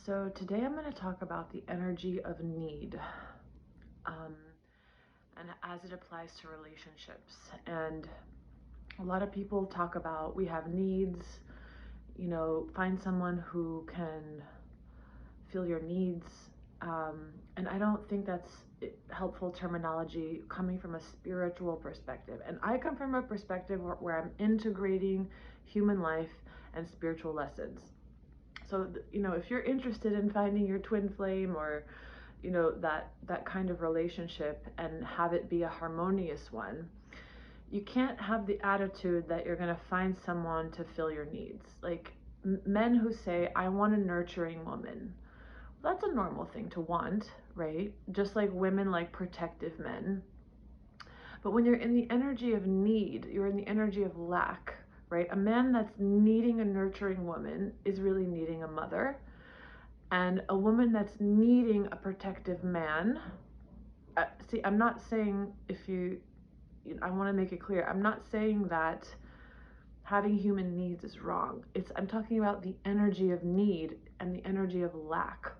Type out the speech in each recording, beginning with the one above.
So today I'm going to talk about the energy of need, um, and as it applies to relationships. And a lot of people talk about we have needs, find someone who can fill your needs. And I don't think that's helpful terminology coming from a spiritual perspective. And I come from a perspective where I'm integrating human life and spiritual lessons. So, if you're interested in finding your twin flame or, that kind of relationship and have it be a harmonious one, you can't have the attitude that you're going to find someone to fill your needs. Like men who say, I want a nurturing woman. Well, that's a normal thing to want, right? Just like women like protective men. But when you're in the energy of need, you're in the energy of lack, right? A man that's needing a nurturing woman is really needing a mother. And a woman that's needing a protective man, see, I'm not saying I want to make it clear, I'm not saying that having human needs is wrong. I'm talking about the energy of need and the energy of lack.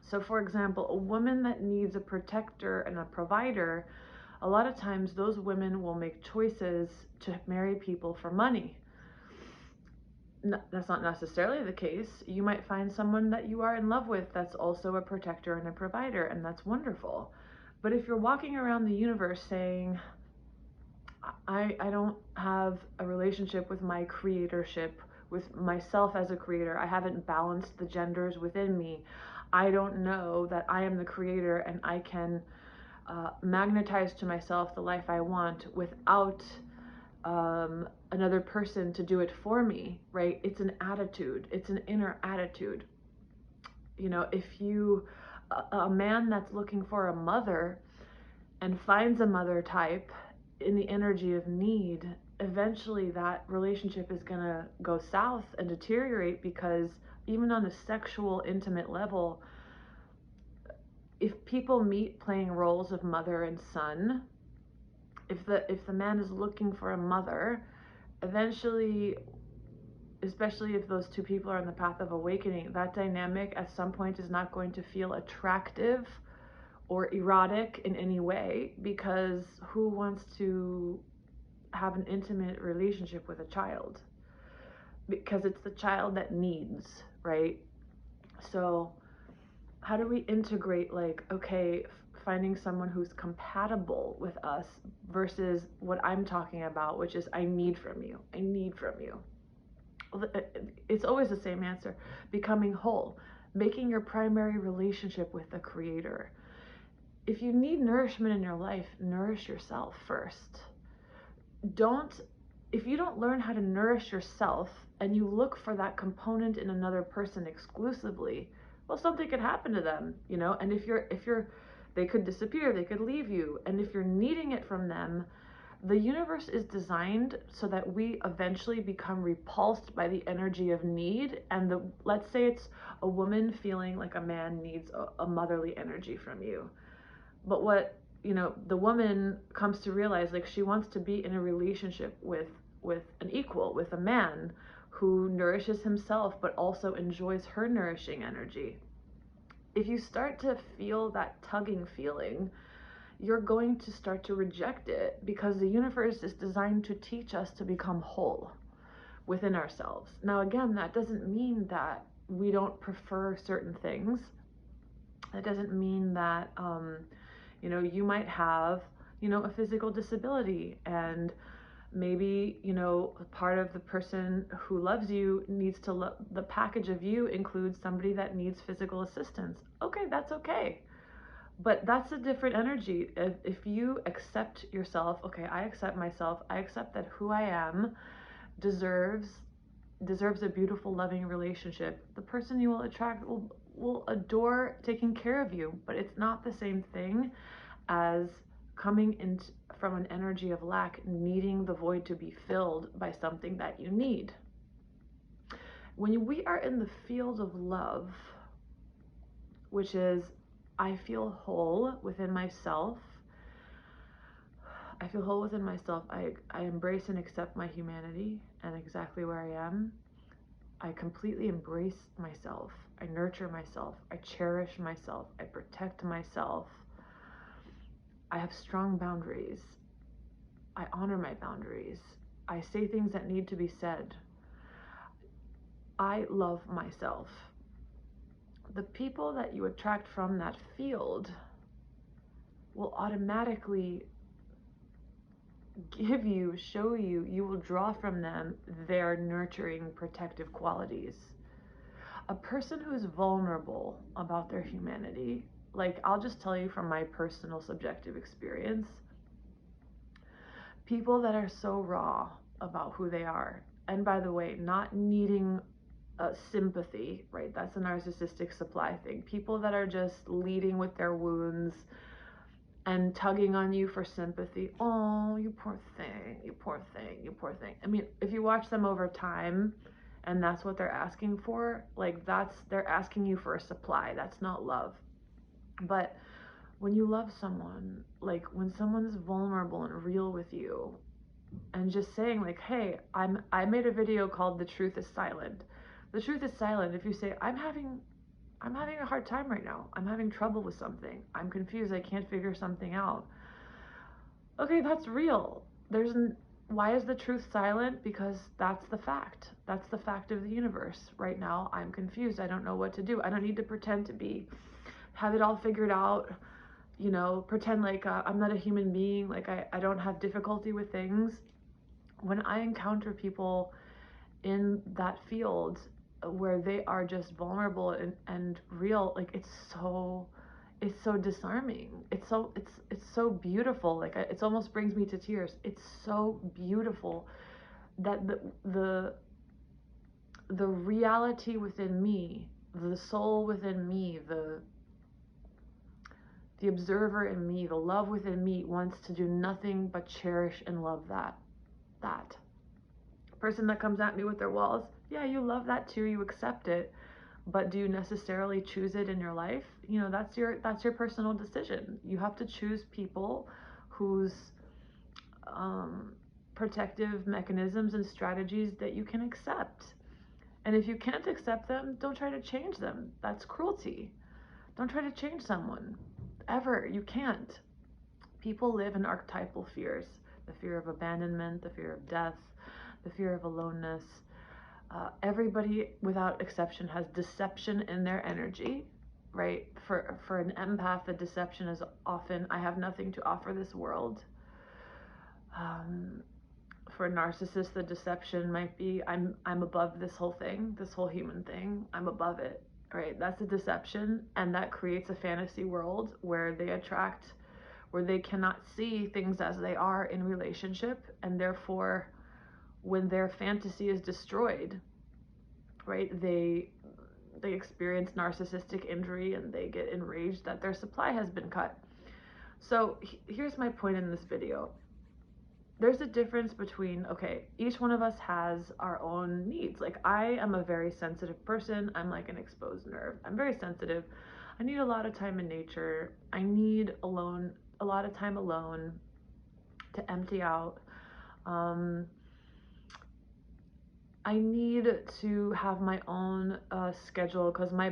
So for example, a woman that needs a protector and a provider, a lot of times those women will make choices to marry people for money. That's not necessarily the case. You might find someone that you are in love with that's also a protector and a provider, and that's wonderful. But if you're walking around the universe saying, I don't have a relationship with my creatorship, with myself as a creator, I haven't balanced the genders within me, I don't know that I am the creator and I can magnetize to myself the life I want without another person to do it for me, right? It's an attitude. It's an inner attitude. If a man that's looking for a mother and finds a mother type in the energy of need, eventually that relationship is going to go south and deteriorate, because even on a sexual, intimate level, if people meet playing roles of mother and son, if the man is looking for a mother, eventually, especially if those two people are on the path of awakening, that dynamic at some point is not going to feel attractive or erotic in any way, because who wants to have an intimate relationship with a child? Because it's the child that needs, right? So how do we integrate, like, okay, finding someone who's compatible with us versus what I'm talking about, which is I need from you. It's always the same answer: becoming whole, making your primary relationship with the creator. If you need nourishment in your life, nourish yourself first. If you don't learn how to nourish yourself and you look for that component in another person exclusively, well, something could happen to them, and if they could disappear, they could leave you. And if you're needing it from them, the universe is designed so that we eventually become repulsed by the energy of need. And let's say it's a woman feeling like a man needs a motherly energy from you. But what, the woman comes to realize, like, she wants to be in a relationship with an equal, with a man who nourishes himself but also enjoys her nourishing energy. If you start to feel that tugging feeling, you're going to start to reject it, because the universe is designed to teach us to become whole within ourselves. Now, again, that doesn't mean that we don't prefer certain things. That doesn't mean that, you might have, a physical disability, and maybe, part of the person who loves you needs to the package of you includes somebody that needs physical assistance. Okay, that's okay. But that's a different energy. If you accept yourself, okay, I accept myself, I accept that who I am deserves a beautiful, loving relationship, the person you will attract will adore taking care of you. But it's not the same thing as coming in from an energy of lack, needing the void to be filled by something that you need. When we are in the field of love, which is, I feel whole within myself. I embrace and accept my humanity and exactly where I am. I completely embrace myself. I nurture myself. I cherish myself. I protect myself. I have strong boundaries. I honor my boundaries. I say things that need to be said. I love myself. The people that you attract from that field will automatically give you, show you, you will draw from them their nurturing, protective qualities. A person who's vulnerable about their humanity, like I'll just tell you from my personal subjective experience, people that are so raw about who they are, and by the way, not needing sympathy, right? That's a narcissistic supply thing. People that are just leading with their wounds and tugging on you for sympathy. Oh, you poor thing, you poor thing, you poor thing. I mean, if you watch them over time and that's what they're asking for, like they're asking you for a supply. That's not love. But when you love someone, like when someone's vulnerable and real with you and just saying like, hey, I made a video called The Truth is Silent. The truth is silent. If you say, I'm having a hard time right now. I'm having trouble with something. I'm confused. I can't figure something out. Okay, that's real. Why is the truth silent? Because that's the fact. That's the fact of the universe. Right now, I'm confused. I don't know what to do. I don't need to pretend to have it all figured out, pretend like I'm not a human being, like I don't have difficulty with things. When I encounter people in that field where they are just vulnerable and real, like it's so disarming. It's so beautiful. Like it almost brings me to tears. It's so beautiful that the reality within me, the soul within me, the observer in me, the love within me wants to do nothing but cherish and love that person that comes at me with their walls. Yeah, you love that too, you accept it, but do you necessarily choose it in your life? That's your personal decision. You have to choose people whose protective mechanisms and strategies that you can accept. And if you can't accept them, don't try to change them. That's cruelty. Don't try to change someone. Ever. You can't. People live in archetypal fears. The fear of abandonment, the fear of death, the fear of aloneness. Everybody, without exception, has deception in their energy, right? For an empath, the deception is often, I have nothing to offer this world. For a narcissist, the deception might be, I'm above this whole thing, this whole human thing. I'm above it, right? That's a deception, and that creates a fantasy world where they cannot see things as they are in relationship, and therefore when their fantasy is destroyed, right, they experience narcissistic injury and they get enraged that their supply has been cut. So here's my point in this video. There's a difference between, okay, each one of us has our own needs. Like I am a very sensitive person. I'm like an exposed nerve. I'm very sensitive. I need a lot of time in nature. I need a lot of time alone to empty out. I need to have my own schedule because my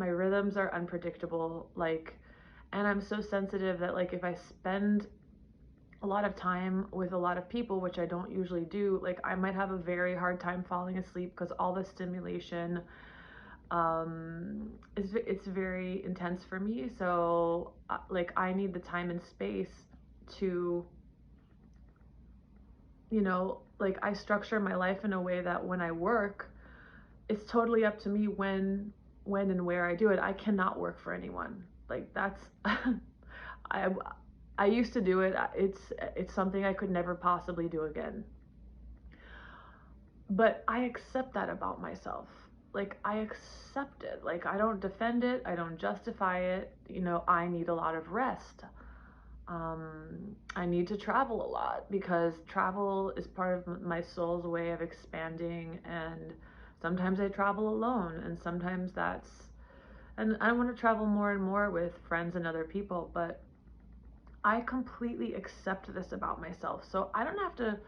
rhythms are unpredictable. And I'm so sensitive that like if I spend a lot of time with a lot of people, which I don't usually do, like I might have a very hard time falling asleep because all the stimulation it's very intense for me. So like I need the time and space to, like I structure my life in a way that when I work, it's totally up to me when and where I do it. I cannot work for anyone. Like that's I used to do it. It's something I could never possibly do again. But I accept that about myself. Like I accept it. Like I don't defend it. I don't justify it. I need a lot of rest. I need to travel a lot because travel is part of my soul's way of expanding, and sometimes I travel alone, and sometimes and I want to travel more and more with friends and other people, but I completely accept this about myself. So I don't have to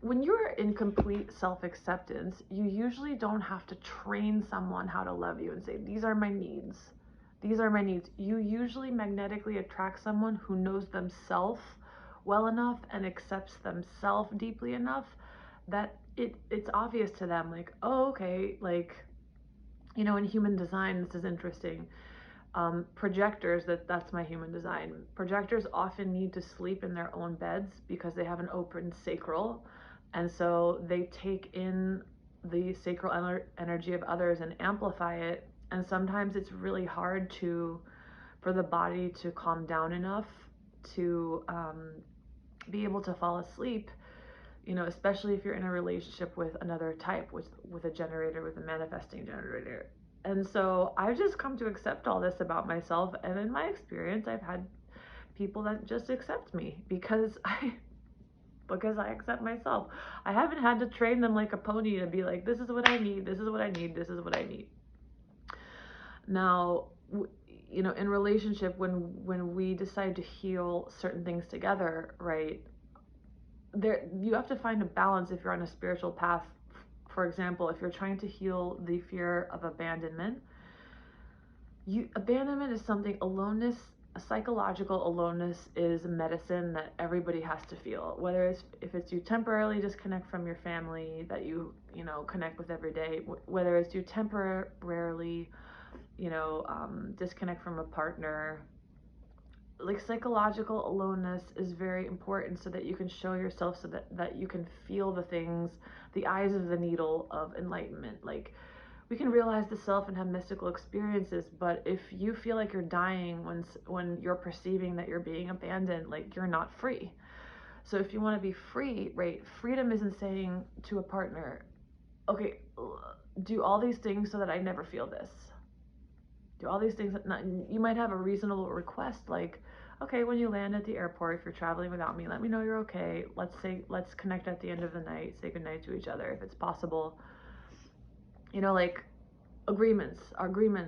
when you're in complete self-acceptance, you usually don't have to train someone how to love you and say, these are my needs. These are my needs. You usually magnetically attract someone who knows themselves well enough and accepts themselves deeply enough that it's obvious to them, like, oh, okay, like, in human design, this is interesting. Projectors, that's my human design. Projectors often need to sleep in their own beds because they have an open sacral, and so they take in the sacral energy of others and amplify it. And sometimes it's really hard for the body to calm down enough to be able to fall asleep. Especially if you're in a relationship with another type, with a generator, with a manifesting generator. And so I've just come to accept all this about myself, and in my experience, I've had people that just accept me because I accept myself. I haven't had to train them like a pony to be like, this is what I need, this is what I need, this is what I need. Now, in relationship, when we decide to heal certain things together, right? You have to find a balance if you're on a spiritual path. For example, if you're trying to heal the fear of abandonment, abandonment is something, aloneness, psychological aloneness is medicine that everybody has to feel. Whether if it's you temporarily disconnect from your family that you connect with every day, whether it's you temporarily disconnect from a partner. Like, psychological aloneness is very important so that you can show yourself, so that you can feel the things, the eyes of the needle of enlightenment. Like, we can realize the self and have mystical experiences, but if you feel like you're dying when you're perceiving that you're being abandoned, like, you're not free. So if you want to be free, right, freedom isn't saying to a partner, okay, do all these things so that I never feel this. Do all these things. You might have a reasonable request, like, okay, when you land at the airport, if you're traveling without me, let me know you're okay. Let's connect at the end of the night, say goodnight to each other if it's possible. Like, agreements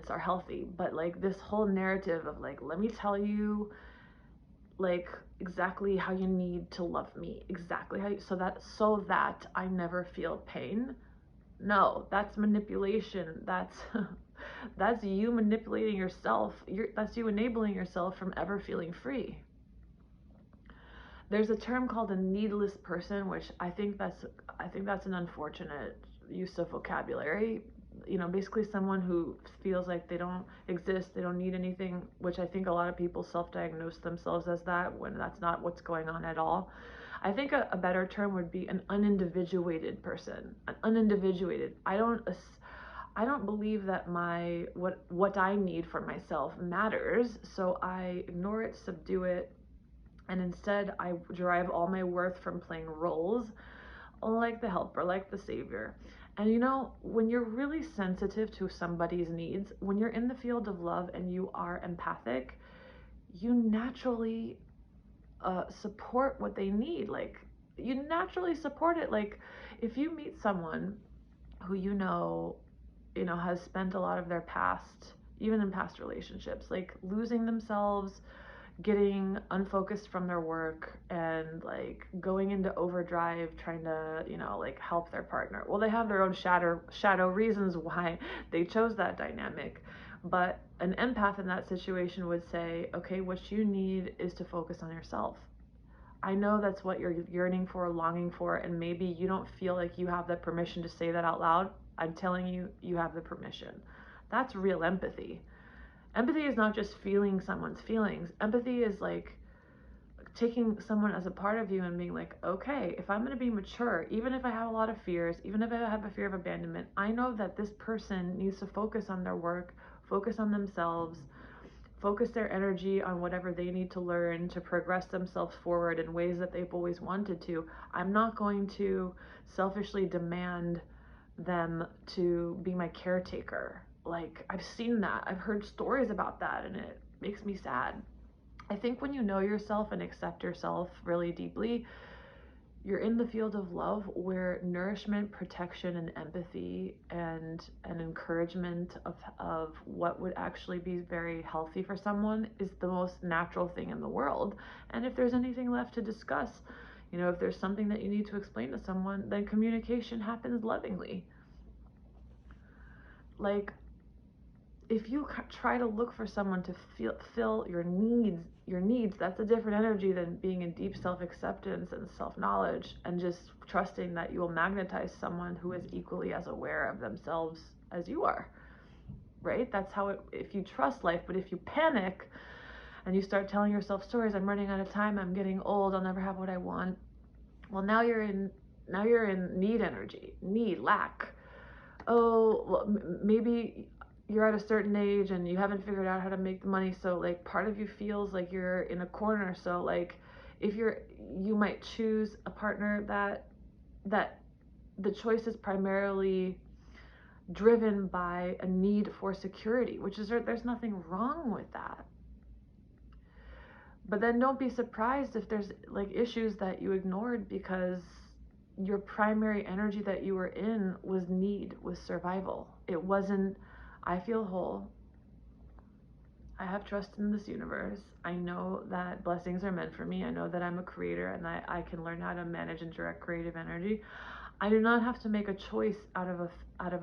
are healthy, but like this whole narrative of like, let me tell you like exactly how you need to love me, exactly how so that I never feel pain. No, that's manipulation. That's you manipulating yourself. That's you enabling yourself from ever feeling free. There's a term called a needless person, which I think that's an unfortunate use of vocabulary. Basically someone who feels like they don't exist, they don't need anything, which I think a lot of people self-diagnose themselves as that when that's not what's going on at all. I think a better term would be an unindividuated person. An unindividuated. I don't believe that what I need for myself matters, so I ignore it, subdue it, and instead I derive all my worth from playing roles, like the helper, like the savior. And when you're really sensitive to somebody's needs, when you're in the field of love and you are empathic, you naturally support what they need. Like, you naturally support it. Like, if you meet someone who has spent a lot of their past, even in past relationships, like losing themselves, getting unfocused from their work, and like going into overdrive trying to like help their partner. Well, they have their own shadow reasons why they chose that dynamic, but an empath in that situation would say, okay, what you need is to focus on yourself. I know that's what you're yearning for, longing for, and maybe you don't feel like you have the permission to say that out loud. I'm telling you, you have the permission. That's real empathy. Empathy is not just feeling someone's feelings. Empathy is like taking someone as a part of you and being like, okay, if I'm going to be mature, even if I have a lot of fears, even if I have a fear of abandonment, I know that this person needs to focus on their work, focus on themselves, focus their energy on whatever they need to learn to progress themselves forward in ways that they've always wanted to. I'm not going to selfishly demand them to be my caretaker. Like, I've seen that. I've heard stories about that, and it makes me sad. I think when you know yourself and accept yourself really deeply, you're in the field of love where nourishment, protection, and empathy and encouragement of what would actually be very healthy for someone is the most natural thing in the world. And if there's anything left to discuss, You know, if there's something that you need to explain to someone, then communication happens lovingly. Like, if you try to look for someone to fill your needs, that's a different energy than being in deep self-acceptance and self-knowledge and just trusting that you will magnetize someone who is equally as aware of themselves as you are, right? That's how it, if you trust life. But if you panic and you start telling yourself stories, I'm running out of time, I'm getting old, I'll never have what I want, well, now you're in need energy, need, lack. Oh, well, maybe you're at a certain age and you haven't figured out how to make the money, so like part of you feels like you're in a corner. So like if you might choose a partner that the choice is primarily driven by a need for security, which is, there's nothing wrong with that. But then don't be surprised if there's like issues that you ignored because your primary energy that you were in was need, was survival. It wasn't, I feel whole, I have trust in this universe, I know that blessings are meant for me, I know that I'm a creator and I can learn how to manage and direct creative energy. I do not have to make a choice out of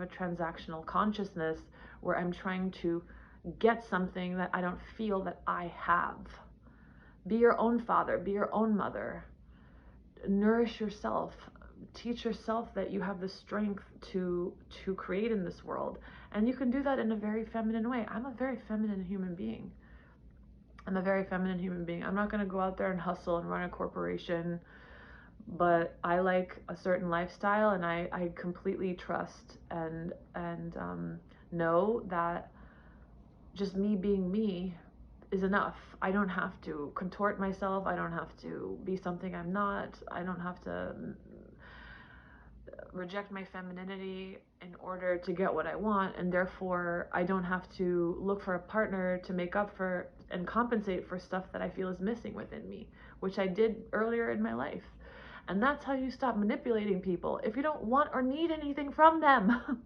a transactional consciousness where I'm trying to get something that I don't feel that I have. Be your own father, be your own mother, nourish yourself, teach yourself that you have the strength to create in this world. And you can do that in a very feminine way. I'm a very feminine human being. I'm not going to go out there and hustle and run a corporation, but I like a certain lifestyle, and I completely trust and know that just me being me is enough. I don't have to contort myself. I don't have to be something I'm not. I don't have to reject my femininity in order to get what I want, and therefore I don't have to look for a partner to make up for and compensate for stuff that I feel is missing within me, which I did earlier in my life. And that's how you stop manipulating people. If you don't want or need anything from them,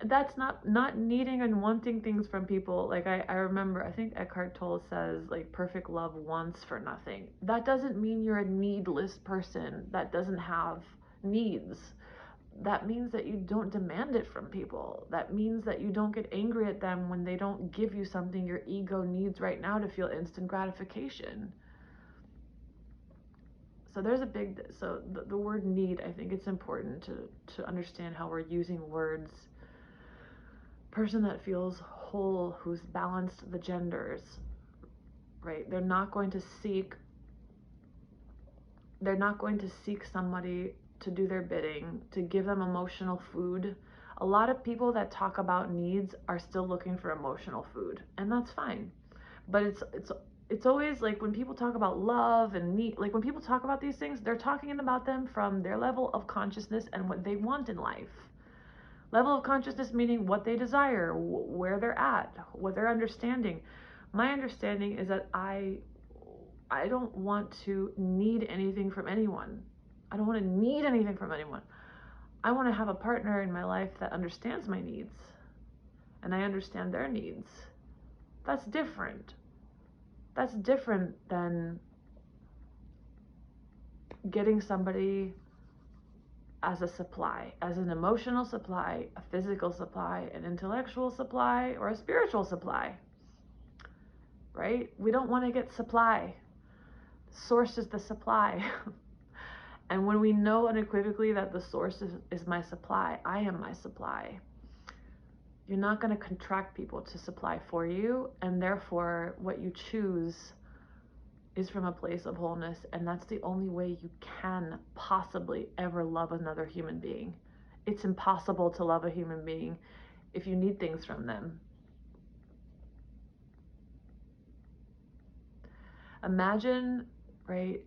that's not needing and wanting things from people. Like I remember, I think Eckhart Tolle says, like, perfect love wants for nothing. That doesn't mean you're a needless person that doesn't have needs. That means that you don't demand it from people. That means that you don't get angry at them when they don't give you something your ego needs right now to feel instant gratification. So there's a big, so the word need, I think it's important to understand how we're using words. Person that feels whole, who's balanced the genders, right? They're not going to seek somebody to do their bidding, to give them emotional food. A lot of people that talk about needs are still looking for emotional food, and that's fine. But it's always like when people talk about love and need, like when people talk about these things, they're talking about them from their level of consciousness and what they want in life. Level of consciousness meaning what they desire, where they're at, what they're understanding. My understanding is that I don't want to need anything from anyone. I don't want to need anything from anyone. I want to have a partner in my life that understands my needs and I understand their needs. That's different. That's different than getting somebody as a supply, as an emotional supply, a physical supply, an intellectual supply, or a spiritual supply, right? We don't want to get supply. Source is the supply. And when we know unequivocally that the source is my supply, I am my supply, you're not going to contract people to supply for you, and therefore what you choose is from a place of wholeness, and that's the only way you can possibly ever love another human being. It's impossible to love a human being if you need things from them. Imagine, right,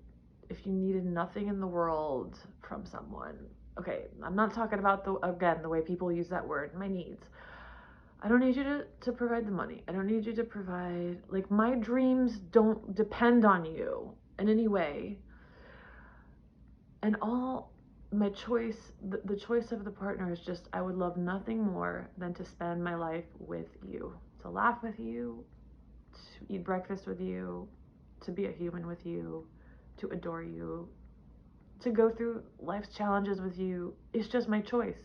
if you needed nothing in the world from someone. Okay, I'm not talking about the way people use that word, my needs. I don't need you to provide the money. I don't need you to provide, like, my dreams don't depend on you in any way. And all my choice, the choice of the partner is just, I would love nothing more than to spend my life with you, to laugh with you, to eat breakfast with you, to be a human with you, to adore you, to go through life's challenges with you. It's just my choice.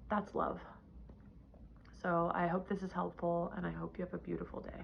That's love. So I hope this is helpful, and I hope you have a beautiful day.